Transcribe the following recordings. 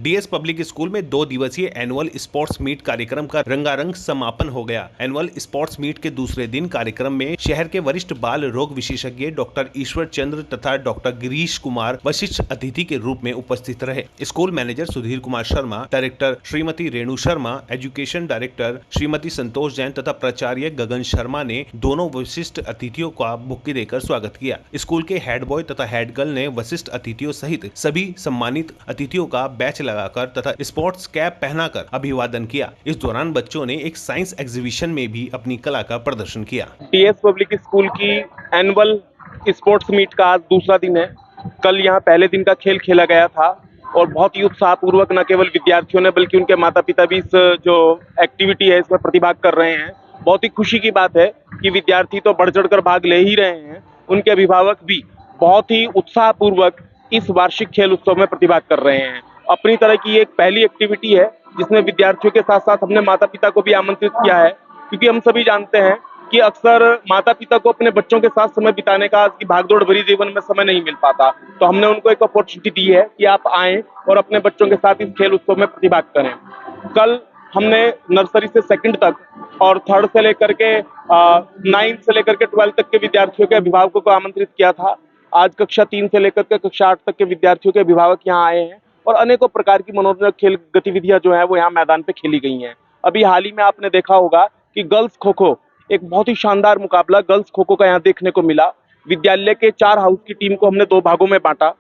DS public school में 2 दिवसीय annual sports meet कार्यक्रम का रंगारंग समापन हो गया। एनुअल स्पोर्ट्स मीट के दूसरे दिन कार्यक्रम में शहर के वरिष्ठ बाल रोग विशेषज्ञ डॉक्टर ईश्वर चंद्र तथा डॉक्टर गिरीश कुमार वशिष्ठ अतिथि के रूप में उपस्थित रहे। School manager Sudhir Kumar Sharma, director Shrimati Renu Sharma, education director Shrimati Santosh Jain तथा प्राचार्य गगन शर्मा ने दोनों विशिष्ट अतिथियों का बुके देकर स्वागत किया। स्कूल के हेड बॉय तथा हेड गर्ल ने वशिष्ठ अतिथियों सहित सभी सम्मानित अतिथियों का बैच लगाकर तथा स्पोर्ट्स कैप पहनाकर अभिवादन किया। इस दौरान बच्चों ने एक साइंस एग्जीबिशन में भी अपनी कला का प्रदर्शन किया। डीएस पब्लिक स्कूल की एनुअल स्पोर्ट्स मीट का आज दूसरा दिन है। कल यहाँ पहले दिन का खेल खेला गया था और बहुत ही उत्साहपूर्वक न केवल विद्यार्थियों ने बल्कि उनके माता पिता भी इस जो एक्टिविटी है इसमें प्रतिभाग कर रहे हैं। बहुत ही खुशी की बात है कि विद्यार्थी तो बढ़ चढ़कर भाग ले ही रहे हैं, उनके अभिभावक भी बहुत ही उत्साहपूर्वक इस वार्षिक खेल उत्सव में प्रतिभाग कर रहे हैं। अपनी तरह की एक पहली एक्टिविटी है जिसमें विद्यार्थियों के साथ साथ हमने माता पिता को भी आमंत्रित किया है, क्योंकि हम सभी जानते हैं कि अक्सर माता पिता को अपने बच्चों के साथ समय बिताने का आज की भागदौड़ भरी जीवन में समय नहीं मिल पाता। तो हमने उनको एक अपॉर्चुनिटी दी है कि आप आएं और अपने बच्चों के साथ इस खेल उत्सव में प्रतिभाग करें। कल हमने नर्सरी से सेकंड तक और थर्ड से लेकर के 9th से लेकर के 12th तक के विद्यार्थियों के अभिभावकों को आमंत्रित किया था। आज कक्षा 3 से लेकर के कक्षा 8 तक के विद्यार्थियों के अभिभावक यहाँ आए हैं और अनेकों प्रकार की मनोरंजक खेल गतिविधियां जो है वो यहाँ मैदान पे खेली गई हैं। अभी हाल ही में आपने देखा होगा कि गर्ल्स खो खो एक बहुत ही शानदार मुकाबला गर्ल्स खो खो का यहाँ देखने को मिला। विद्यालय के 4 हाउस की टीम को हमने 2 भागों में बांटा।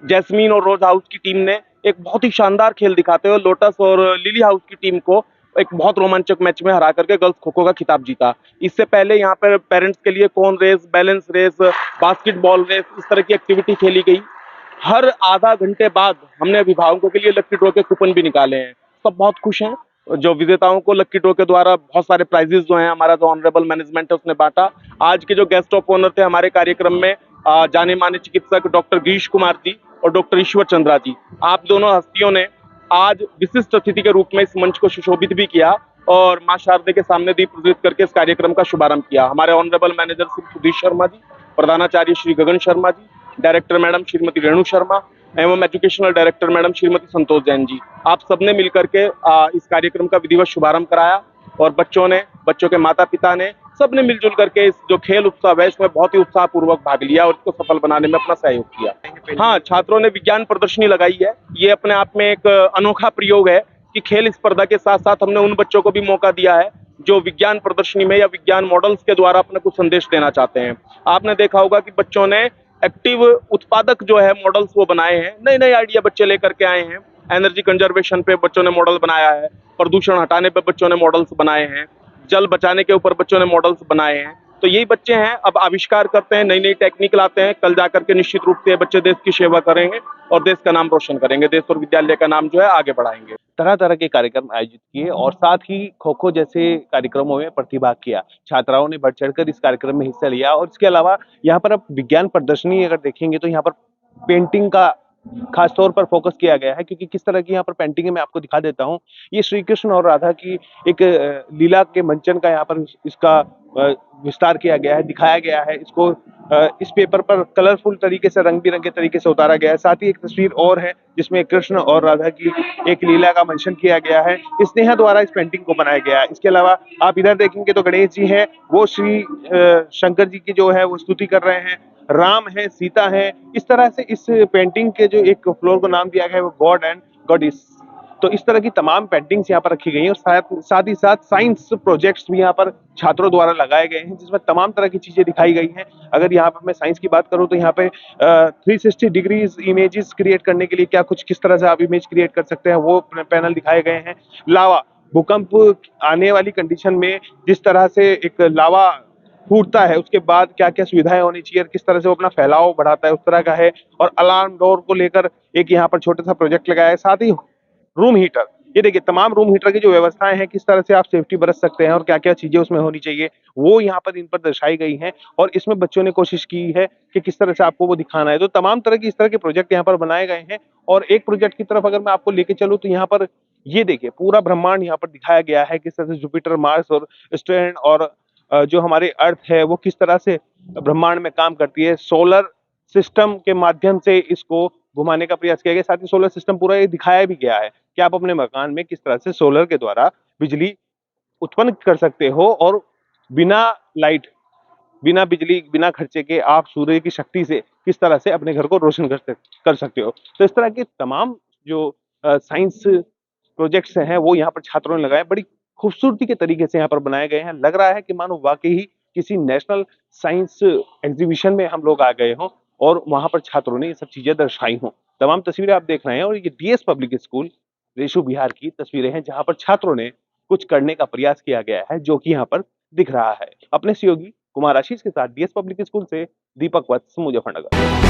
जैस्मीन और रोज हाउस की टीम ने एक बहुत ही शानदार खेल दिखाते हुए लोटस और लिली हाउस की टीम को एक बहुत रोमांचक मैच में हरा करके गर्ल्स खो खो का खिताब जीता। इससे पहले यहाँ पर पेरेंट्स के लिए cone race, balance race, basketball race, इस तरह की एक्टिविटी खेली गई। हर आधा घंटे बाद हमने अभिभावकों के लिए लक्की ड्रॉ के कूपन भी निकाले हैं। सब बहुत खुश हैं। जो विजेताओं को लक्की ड्रॉ के द्वारा बहुत सारे प्राइजेस जो हैं हमारा जो ऑनरेबल मैनेजमेंट है उसने बांटा। आज के जो गेस्ट ऑफ ऑनर थे हमारे कार्यक्रम में जाने माने चिकित्सक डॉक्टर गिरीश कुमार जी और डॉक्टर ईश्वर चंद्रा जी, आप दोनों हस्तियों ने आज विशिष्ट अतिथि के रूप में इस मंच को सुशोभित भी किया और मां शारदे के सामने दीप प्रज्वलित करके इस कार्यक्रम का शुभारंभ किया। हमारे ऑनरेबल मैनेजर श्री सुधीर शर्मा जी, प्रधानाचार्य श्री गगन शर्मा जी, डायरेक्टर मैडम श्रीमती रेणु शर्मा एवं educational director madam Shrimati Santosh Jain ji, आप सबने मिलकर के इस कार्यक्रम का विधिवत शुभारंभ कराया और बच्चों के माता पिता ने सबने मिलजुल करके इस जो खेल उत्सव है इसमें बहुत ही उत्साहपूर्वक भाग लिया और इसको सफल बनाने में अपना सहयोग किया। हाँ, छात्रों ने विज्ञान प्रदर्शनी लगाई है। ये अपने आप में एक अनोखा प्रयोग है कि खेल स्पर्धा के साथ साथ हमने उन बच्चों को भी मौका दिया है जो विज्ञान प्रदर्शनी में या विज्ञान मॉडल्स के द्वारा अपने कुछ संदेश देना चाहते हैं। आपने देखा होगा कि बच्चों ने एक्टिव उत्पादक जो है मॉडल्स वो बनाए हैं। नए नए आइडिया बच्चे लेकर के आए हैं। एनर्जी कंजर्वेशन पे बच्चों ने मॉडल बनाया है, प्रदूषण हटाने पे बच्चों ने मॉडल्स बनाए हैं, जल बचाने के ऊपर बच्चों ने मॉडल्स बनाए हैं। तो यही बच्चे हैं, अब आविष्कार करते हैं, नई नई टेक्निक लाते हैं। कल जाकर के निश्चित रूप से बच्चे देश की सेवा करेंगे और देश का नाम रोशन करेंगे, देश और विद्यालय का नाम जो है आगे बढ़ाएंगे। तरह तरह के कार्यक्रम आयोजित किए और साथ ही खो खो जैसे कार्यक्रमों में प्रतिभाग किया। छात्राओं ने बढ़ चढ़कर इस कार्यक्रम में हिस्सा लिया और इसके अलावा यहाँ पर अब विज्ञान प्रदर्शनी अगर देखेंगे तो यहाँ पर पेंटिंग का खास तौर पर फोकस किया गया है, क्योंकि किस तरह की यहाँ पर पेंटिंग है मैं आपको दिखा देता हूँ। ये श्री कृष्ण और राधा की एक लीला के मंचन का यहाँ पर इसका विस्तार किया गया है, दिखाया गया है। इसको इस पेपर पर कलरफुल तरीके से, रंग बिरंगे तरीके से उतारा गया है। साथ ही एक तस्वीर और है जिसमें कृष्ण और राधा की एक लीला का मंचन किया गया है। स्नेहा द्वारा इस पेंटिंग को बनाया गया है। इसके अलावा आप इधर देखेंगे तो गणेश जी हैं, वो श्री शंकर जी की जो है वो स्तुति कर रहे हैं। राम है, सीता है। इस तरह से इस पेंटिंग के जो एक फ्लोर को नाम दिया गया है वो गॉड एंड गॉडिस। तो इस तरह की तमाम पेंटिंग्स यहाँ पर रखी गई हैं और साथ ही साथ साइंस प्रोजेक्ट्स भी यहाँ पर छात्रों द्वारा लगाए गए हैं, जिसमें तमाम तरह की चीजें दिखाई गई हैं। अगर यहाँ पर मैं साइंस की बात करूँ तो यहाँ पे 360 डिग्रीज इमेजेस क्रिएट करने के लिए किस तरह से आप इमेज क्रिएट कर सकते हैं वो पैनल दिखाए गए हैं। लावा, भूकंप आने वाली कंडीशन में जिस तरह से एक लावा फूटता है उसके बाद क्या क्या सुविधाएं होनी चाहिए और किस तरह से वो अपना फैलाव बढ़ाता है, उस तरह का है। और अलार्म डोर को लेकर एक यहाँ पर छोटा सा प्रोजेक्ट लगाया है। साथ ही रूम हीटर, ये देखिए तमाम रूम हीटर की जो व्यवस्थाएं हैं, किस तरह से आप सेफ्टी बरत सकते हैं और क्या क्या चीजें उसमें होनी चाहिए वो यहाँ पर इन पर दर्शाई गई हैं। और इसमें बच्चों ने कोशिश की है कि किस तरह से आपको वो दिखाना है। तो तमाम तरह की इस तरह के प्रोजेक्ट यहाँ पर बनाए गए हैं। और एक प्रोजेक्ट की तरफ अगर मैं आपको लेके चलूँ तो यहाँ पर ये देखिए पूरा ब्रह्मांड यहाँ पर दिखाया गया है, किस तरह से जुपिटर, मार्स और स्टैंड और जो हमारे अर्थ है वो किस तरह से ब्रह्मांड में काम करती है। सोलर सिस्टम के माध्यम से इसको घुमाने का प्रयास किया गया। साथ ही सोलर सिस्टम पूरा ये दिखाया भी गया है कि आप अपने मकान में किस तरह से सोलर के द्वारा बिजली उत्पन्न कर सकते हो और बिना लाइट, बिना बिजली, बिना खर्चे के आप सूर्य की शक्ति से किस तरह से अपने घर को रोशन कर सकते हो। तो इस तरह के तमाम जो साइंस प्रोजेक्ट्स हैं वो यहाँ पर छात्रों ने लगाए, बड़ी खूबसूरती के तरीके से यहाँ पर बनाए गए हैं। लग रहा है कि मानो वाक़ई ही किसी नेशनल साइंस एग्ज़िबिशन में हम लोग आ गए हों और वहाँ पर छात्रों ने ये सब चीज़ें दर्शाई हों। तमाम तस्वीरें आप देख रहे हैं और ये DS public school Reshu Bihar की तस्वीरें हैं, जहाँ पर छात्रों ने कुछ करने का प्रयास किया गया है, जो कि यहाँ पर दिख रहा है। अपने सहयोगी कुमार आशीष के साथ डीएस पब्लिक स्कूल से दीपक वत्स, मुजफ्फरनगर।